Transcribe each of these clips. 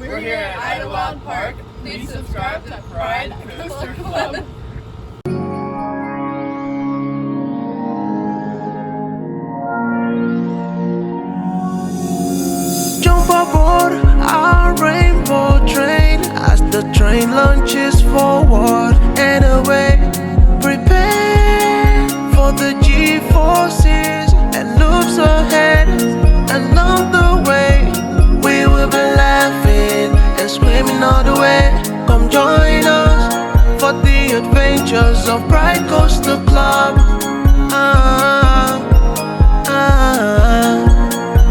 We're here at Idlewild Park. Please subscribe to Pride Coaster Club. Jump aboard our rainbow train as the train launches forward and away. Prepare for the G-forces and loops ahead. Along the way, we will be laughing and screaming all the way. Come join us for the adventures of Pride Coaster Club.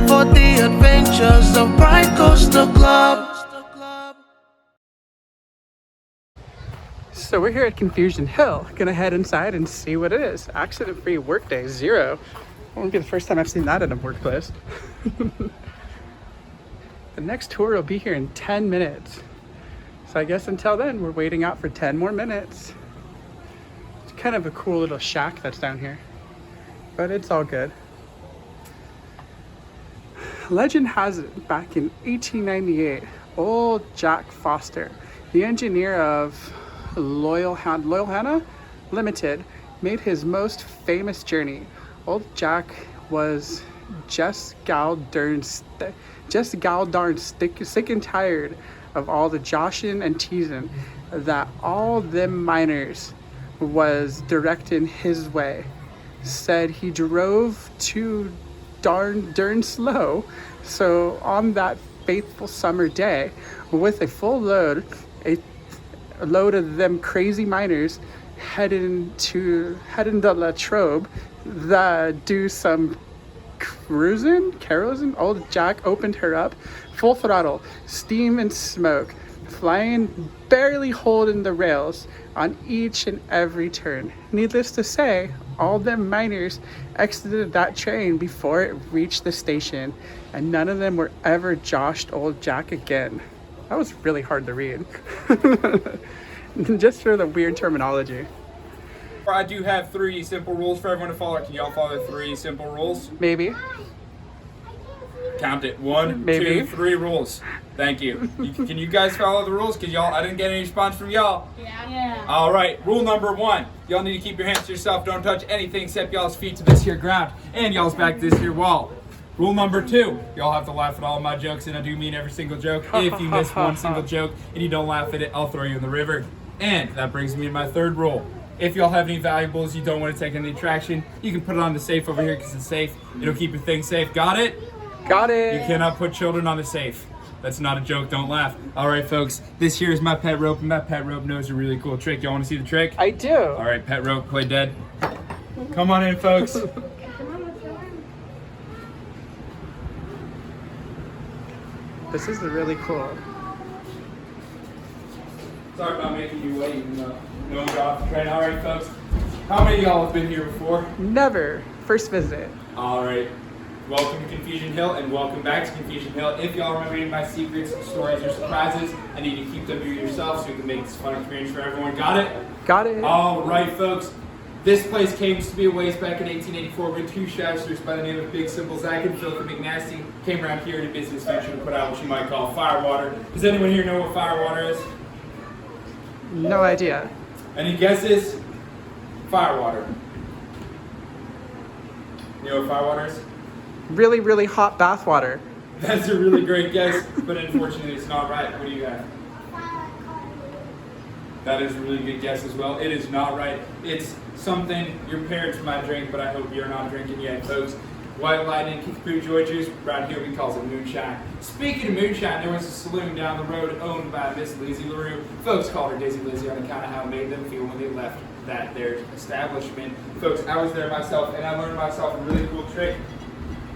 For the adventures of Pride Coaster Club. So we're here at Confusion Hill. Gonna head inside and see what it is. Accident-free workday 0. Won't be the first time I've seen that in a workplace. The next tour will be here in 10 minutes. So I guess until then, we're waiting out for 10 more minutes. It's kind of a cool little shack that's down here, but it's all good. Legend has it, back in 1898, old Jack Foster, the engineer of Loyal Hannah Limited, made his most famous journey. Old Jack was just gal darn sick and tired of all the joshin' and teasing that all them miners was directing his way. Said he drove too darn slow, so on that faithful summer day, with a full load, a load of them crazy miners heading to Latrobe, do some kerosene. Old Jack opened her up, full throttle, steam and smoke flying, barely holding the rails on each and every turn. Needless to say, all them miners exited that train before it reached the station, and none of them were ever joshed old Jack again. That was really hard to read. Just for the weird terminology. I do have 3 simple rules for everyone to follow. Can y'all follow the 3 simple rules? Maybe. Count it. 1, Maybe. 2, 3 rules. Thank you. Can you guys follow the rules? Cause y'all, I didn't get any response from y'all. Yeah. All right. Rule number 1. Y'all need to keep your hands to yourself. Don't touch anything except y'all's feet to this here ground and y'all's back to this here wall. Rule number 2. Y'all have to laugh at all my jokes, and I do mean every single joke. If you miss one single joke and you don't laugh at it, I'll throw you in the river. And that brings me to my 3rd rule. If y'all have any valuables you don't want to take on the attraction, you can put it on the safe over here because it's safe. It'll keep your things safe. Got it? Got it. You cannot put children on the safe. That's not a joke. Don't laugh. All right, folks. This here is my pet rope, and my pet rope knows a really cool trick. Y'all want to see the trick? I do. All right, pet rope, play dead. Come on in, folks. This is really cool. Sorry about making you wait, even though no one got off the train. All right, folks. How many of y'all have been here before? Never. First visit. All right. Welcome to Confusion Hill, and welcome back to Confusion Hill. If y'all remember any of my secrets, stories, or surprises, I need to keep them to yourself so we can make this a fun experience for everyone. Got it? Got it. All right, folks. This place came to be a ways back in 1884 when 2 shysters by the name of Big Simple Zach and Filthy McNasty came around here in a business venture to put out what you might call firewater. Does anyone here know what firewater is? No idea. Any guesses? Firewater. You know what firewater is? Really, really hot bath water. That's a really great guess, but unfortunately it's not right. What do you have? That is a really good guess as well. It is not right. It's something your parents might drink, but I hope you're not drinking yet, folks. White Lightning, Kickapoo Joy Juice, around here we call it moonshine. Speaking of moonshine, there was a saloon down the road owned by Miss Lizzie LaRue. Folks called her Dizzy Lizzie on account of how it made them feel when they left their establishment. Folks, I was there myself, and I learned myself a really cool trick.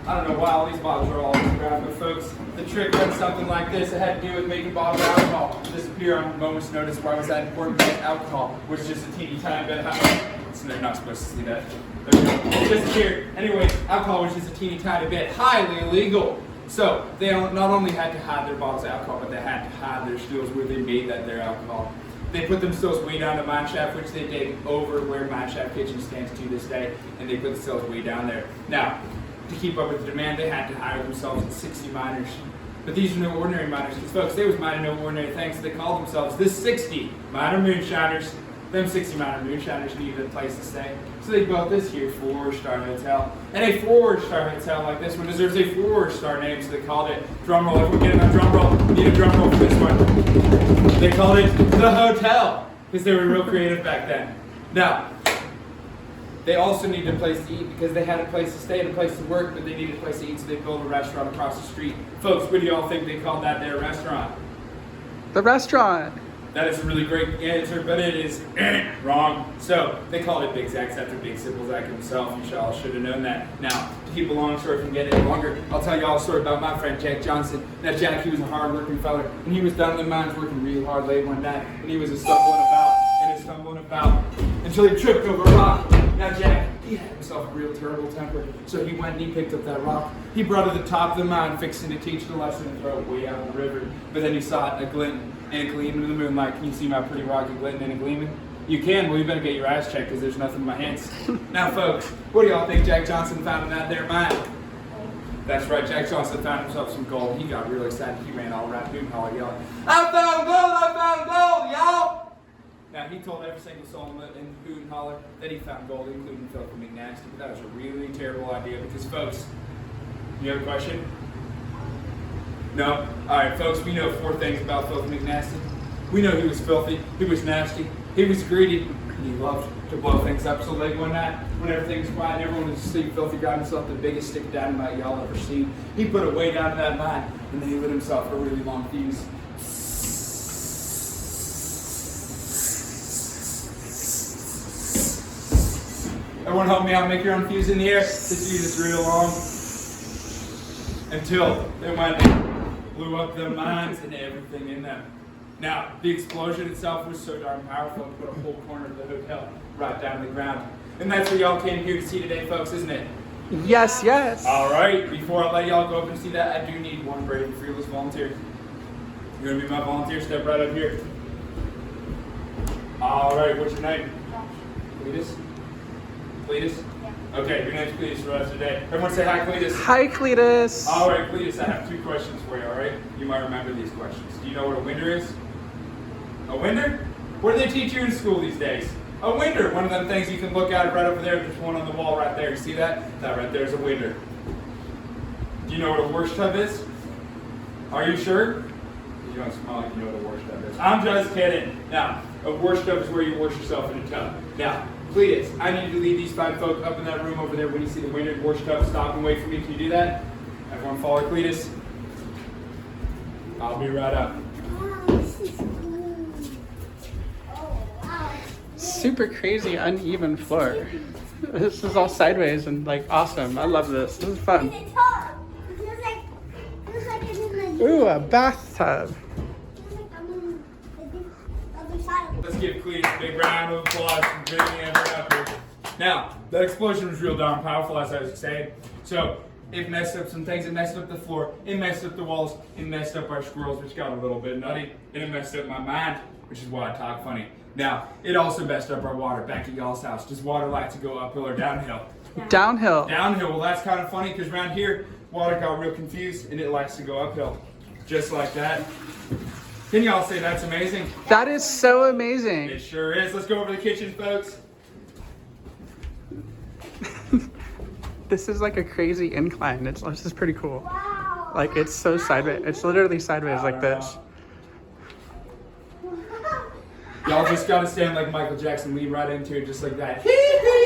I don't know why all these bottles are all on the ground, but folks, the trick went something like this. It had to do with making bottles of alcohol disappear on a moment's notice. Why was that important? Because alcohol was just a teeny tiny bit high. So they're not supposed to see that. There we go. It disappeared. Anyways, alcohol was just a teeny tiny bit highly illegal. So they not only had to hide their bottles of alcohol, but they had to hide their stills where they made their alcohol. They put them stills way down to mine shaft, which they dig over where mine shaft kitchen stands to this day, and they put the stills way down there. Now, to keep up with the demand, they had to hire themselves 60 miners. But these are no ordinary miners, because folks, they was mining no ordinary things. So they called themselves the 60 Miner Moonshiners. Them 60 Miner Moonshiners needed a place to stay. So they built this here 4-star hotel. And a 4-star hotel like this one deserves a 4-star name, so they called it, drum roll, everyone get a drum roll. Need a drum roll for this one. They called it the hotel, because they were real creative back then. Now, they also needed a place to eat because they had a place to stay and a place to work, but they needed a place to eat, so they built a restaurant across the street. Folks, what do y'all think they called that their restaurant? The restaurant. That is a really great answer, but it is wrong. So they called it Big Zach's after Big Zach himself. You all should have known that. Now, to keep a long story from getting longer, I'll tell you all a story about my friend Jack Johnson. Now, Jack, he was a hard-working fella, and he was down in the mines working real hard late one night, and he was stumbling about until he tripped over a rock. Now, Jack, he had himself a real terrible temper, so he went and he picked up that rock. He brought it to the top of the mine, fixing to teach the lesson and throw it way out in the river. But then he saw it glinting and gleaming in the moonlight. Can you see my pretty rock glinting and gleaming? You can. Well, you better get your eyes checked because there's nothing in my hands. Now, folks, what do y'all think Jack Johnson found in that there mine? That's right, Jack Johnson found himself some gold. He got real excited. He ran all around and all yelling, I found gold, y'all! Now, he told every single soul in Hoot and Holler that he found gold, including Filthy McNasty, but that was a really terrible idea because, folks, you have a question? No? Alright, folks, we know 4 things about Filthy McNasty. We know he was filthy, he was nasty, he was greedy, and he loved to blow things up. So late one night, when everything was quiet and everyone was asleep, Filthy got himself the biggest stick of dynamite y'all ever seen. He put it way down to that mine, and then he lit himself a really long fuse. Everyone help me out, make your own fuse in the air. This fuse is real long. Until they went and blew up the mines and everything in them. Now, the explosion itself was so darn powerful it put a whole corner of the hotel right down to the ground. And that's what y'all came here to see today, folks, isn't it? Yes, yes. All right, before I let y'all go up and see that, I do need one brave and fearless volunteer. You're gonna be my volunteer, step right up here. All right, what's your name? Cletus? Cletus? Yeah. Okay, your name's Cletus for the rest of the day. Everyone say hi, Cletus. Hi, Cletus. All right, Cletus, I have 2 questions for you, all right? You might remember these questions. Do you know what a winder is? A winder? What do they teach you in school these days? A winder, one of them things you can look at right over there. There's one on the wall right there. You see that? That right there is a winder. Do you know what a wash tub is? Are you sure? You don't smile like you know what a wash tub is. I'm just kidding. Now, a wash tub is where you wash yourself in a tub. Now, Cletus, I need you to lead these 5 folk up in that room over there when you see the winder and wash tub. Stop and wait for me. Can you do that? Everyone follow Cletus. I'll be right up. Super crazy, uneven floor. This is all sideways and like awesome. I love this. This is fun. Ooh, a bathtub. Let's give Cletus a big round of applause for bringing him up here. Now, that explosion was real darn powerful, as I was saying. So, it messed up some things. It messed up the floor. It messed up the walls. It messed up our squirrels, which got a little bit nutty. And it messed up my mind, which is why I talk funny. Now, it also messed up our water back at y'all's house. Does water like to go uphill or downhill? Downhill. Downhill. Well, that's kind of funny because around here, water got real confused and it likes to go uphill. Just like that. Can y'all say that's amazing? That is so amazing. It sure is. Let's go over to the kitchen, folks. This is like a crazy incline. This is pretty cool. Wow. Like it's so sideways. It's literally sideways like this. Y'all just gotta stand like Michael Jackson, lead right into it just like that.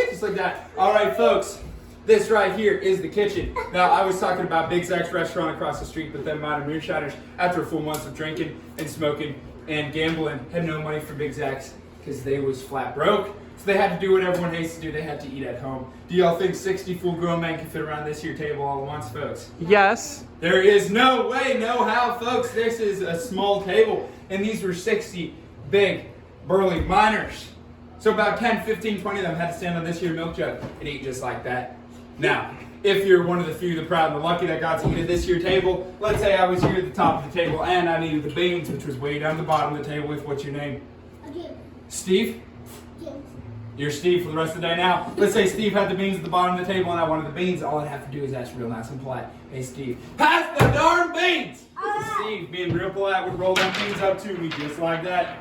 Just like that. All right, folks. This right here is the kitchen. Now, I was talking about Big Zach's restaurant across the street, but then Minor Moonshiners, after a full month of drinking and smoking and gambling, had no money for Big Zach's because they was flat broke. So they had to do what everyone hates to do. They had to eat at home. Do y'all think 60 full grown men can fit around this here table all at once, folks? Yes. There is no way, no how, folks. This is a small table, and these were 60 big, burly miners. So about 10, 15, 20 of them had to stand on this here milk jug and eat just like that. Now, if you're one of the few, the proud and the lucky that got to eat at this here table, let's say I was here at the top of the table and I needed the beans, which was way down the bottom of the table. What's your name? Steve? James. You're Steve for the rest of the day now. Let's say Steve had the beans at the bottom of the table and I wanted the beans. All I'd have to do is ask real nice and polite. Hey, Steve, pass the darn beans! Steve, being real polite, would roll them beans up to me just like that.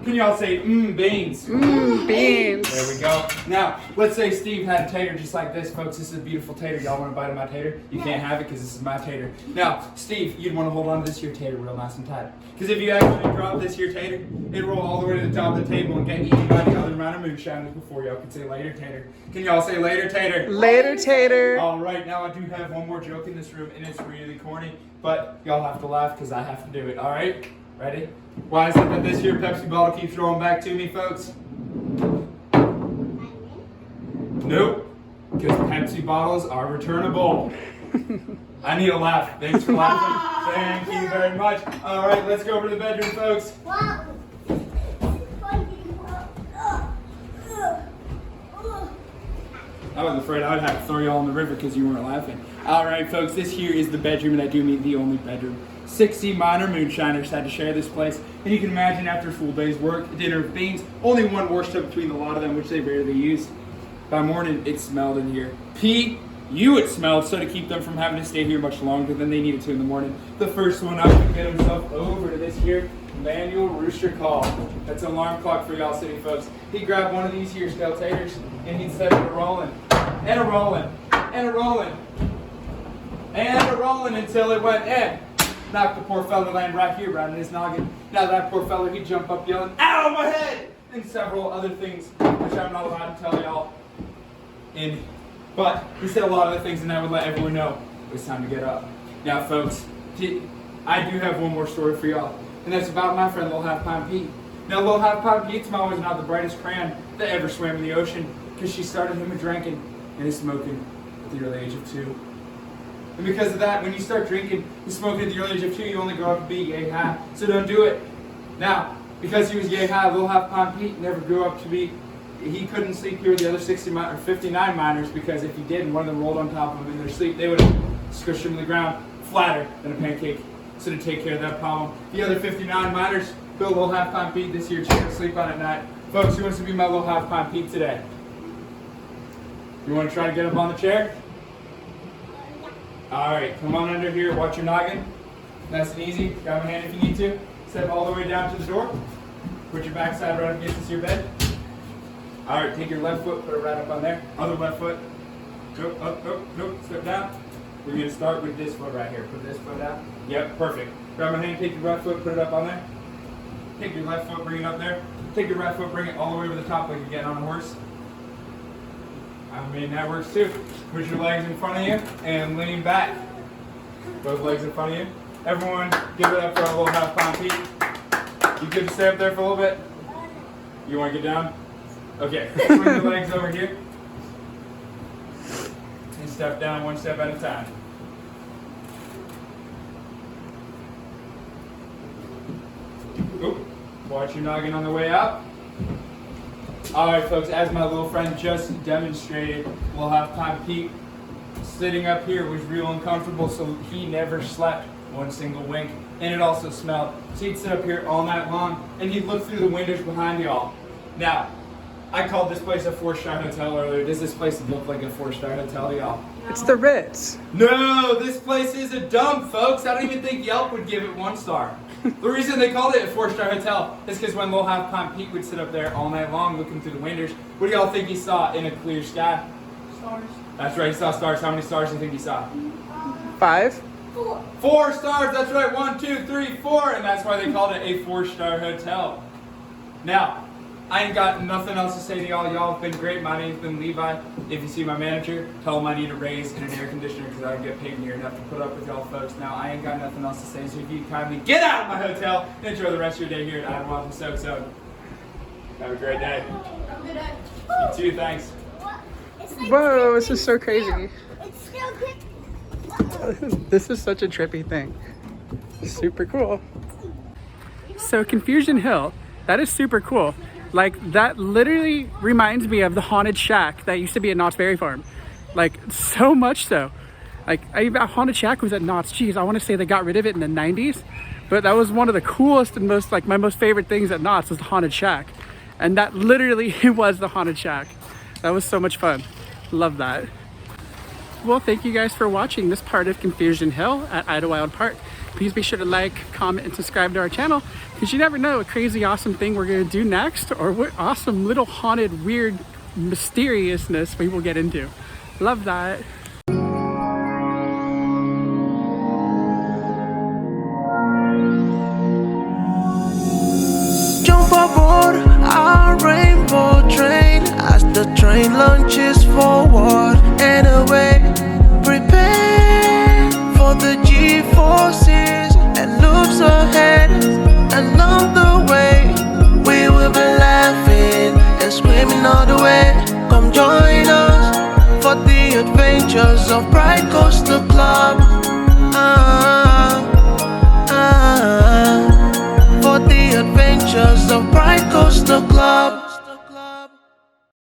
Can y'all say, beans? Beans. There we go. Now, let's say Steve had a tater just like this, folks. This is a beautiful tater. Y'all want to bite of my tater? You can't have it because this is my tater. Now, Steve, you'd want to hold on to this here tater real nice and tight. Because if you actually drop this here tater, it'd roll all the way to the top of the table and get eaten by the other round of moonshiners before y'all can say later tater. Can y'all say later tater? Later, tater. All right, now I do have one more joke in this room, and it's really corny, but y'all have to laugh because I have to do it. All right? Ready? Why is it that this here Pepsi bottle keeps rolling back to me, folks? Nope. Because Pepsi bottles are returnable. I need a laugh. Thanks for laughing. Thank you very much. All right, let's go over to the bedroom, folks. I was afraid I would have to throw y'all in the river because you weren't laughing. All right, folks, this here is the bedroom, and I do mean the only bedroom. 60 minor moonshiners had to share this place, and you can imagine after a full day's work, dinner of beans, only one wash tub between the lot of them, which they rarely used. By morning, it smelled in here. Pete, it smelled, so to keep them from having to stay here much longer than they needed to in the morning, the first one up to get himself over to this here manual rooster call. That's an alarm clock for y'all city folks. He grabbed one of these here stale taters, and he'd set it rolling, and a rolling, and a rolling, and a rolling until it went in. Knocked the poor fella land right here, right in his noggin. Now that poor fella, he'd jump up yelling, "Ow, my head!" and several other things, which I'm not allowed to tell y'all. But he said a lot of other things, and I would let everyone know it was time to get up. Now, folks, I do have one more story for y'all, and that's about my friend Little Half Pint Pete. Now, Little Half Pint Pete's mom was not the brightest crayon that ever swam in the ocean, because she started him a drinking and his smoking at the early age of 2. And because of that, when you start drinking and smoking at the early age of 2, you only grow up to be yay high. So don't do it. Now, because he was yay high, Little Half Pint Pete never grew up to be. He couldn't sleep here with the other 59 miners, because if he did and one of them rolled on top of him in their sleep, they would have squished him to the ground flatter than a pancake. So to take care of that problem, the other 59 miners built Little Half Pint Pete this year chair to sleep on at night. Folks, who wants to be my Little Half Pint Pete today? You want to try to get up on the chair? All right, come on under here, watch your noggin. Nice and easy. Grab my hand if you need to. Step all the way down to the door. Put your backside right up against your bed. All right, take your left foot, put it right up on there. Other left foot. Go up, step down. We're gonna start with this foot right here. Put this foot down. Yep, perfect. Grab my hand, take your right foot, put it up on there. Take your left foot, bring it up there. Take your right foot, bring it all the way over the top like you're getting on a horse. I mean, that works too. Put your legs in front of you and lean back. Both legs in front of you. Everyone, give it up for a Little Half Pint Pete. You good to stay up there for a little bit? You want to get down? Okay. Swing your legs over here. And step down one step at a time. Oop. Watch your noggin on the way up. Alright folks, as my little friend just demonstrated, Little Half Pint Pete sitting up here was real uncomfortable, so he never slept one single wink, and it also smelled. So he'd sit up here all night long, and he'd look through the windows behind y'all. Now, I called this place a 4-star hotel earlier. Does this place look like a 4-star hotel to y'all? It's the Ritz. No, this place is a dump, folks. I don't even think Yelp would give it 1 star. The reason they called it a 4-star hotel is because when Little Half Pint Pete would sit up there all night long looking through the windows, what do y'all think he saw in a clear sky? Stars. That's right, he saw stars. How many stars do you think he saw? 5. 4 stars, that's right. 1, 2, 3, 4. And that's why they called it a 4-star hotel. Now, I ain't got nothing else to say to y'all. Y'all have been great. My name's been Levi. If you see my manager, tell him I need a raise and an air conditioner because I don't get paid near enough to put up with y'all folks. Now, I ain't got nothing else to say, so if you kindly get out of my hotel and enjoy the rest of your day here at Idlewild and So. Have a great day. Have a good day. You too, thanks. Whoa, this is so crazy. It's still good. This is such a trippy thing. Super cool. So Confusion Hill, that is super cool. Like, that literally reminds me of the haunted shack that used to be at Knott's Berry Farm. Like, so much so. Like, haunted shack was at Knott's. Geez, I want to say they got rid of it in the 90s. But that was one of the coolest and most, like, my most favorite things at Knott's was the haunted shack. And that literally was the haunted shack. That was so much fun. Love that. well, thank you guys for watching this part of Confusion Hill at Idlewild Park. Please be sure to like, comment, and subscribe to our channel, because you never know what crazy awesome thing we're going to do next, or what awesome little haunted, weird mysteriousness we will get into. Love that. Jump aboard our rainbow train as the train launches forward and away. Prepare for the G-forces and loops ahead. Along the way, we will be laughing and screaming all the way. Come join us for the adventures of Pride Coaster Club. For the adventures of Pride